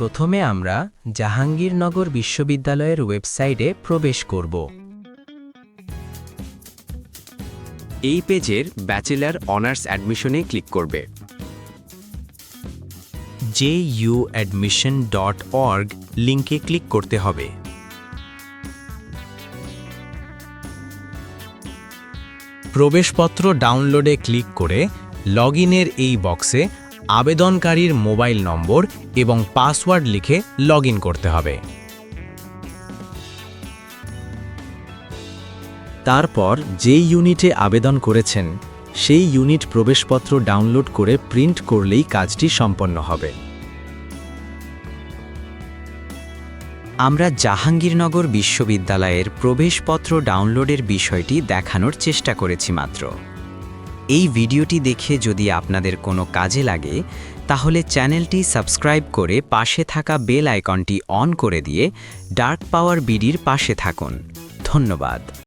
প্রথমে আমরা জাহাঙ্গীরনগর বিশ্ববিদ্যালয়ের ওয়েবসাইটে প্রবেশ করব। এই পেজের ব্যাচেলর অনার্স অ্যাডমিশনে ক্লিক করবে। juadmission.org লিংকে ক্লিক করতে হবে। প্রবেশপত্র ডাউনলোডে ক্লিক করে লগইনের এই বক্সে আবেদনকারীর মোবাইল নম্বর এবং পাসওয়ার্ড লিখে লগইন করতে হবে। তারপর যেই ইউনিটে আবেদন করেছেন সেই ইউনিট প্রবেশপত্র ডাউনলোড করে প্রিন্ট করলেই কাজটি সম্পন্ন হবে। আমরা জাহাঙ্গীরনগর বিশ্ববিদ্যালয়ের প্রবেশপত্র ডাউনলোডের বিষয়টি দেখানোর চেষ্টা করেছি মাত্র। এই ভিডিওটি দেখে যদি আপনাদের কোনো কাজে লাগে তাহলে চ্যানেলটি সাবস্ক্রাইব করে পাশে থাকা বেল আইকনটি অন করে দিয়ে ডার্ক পাওয়ার বিডির পাশে থাকুন। ধন্যবাদ।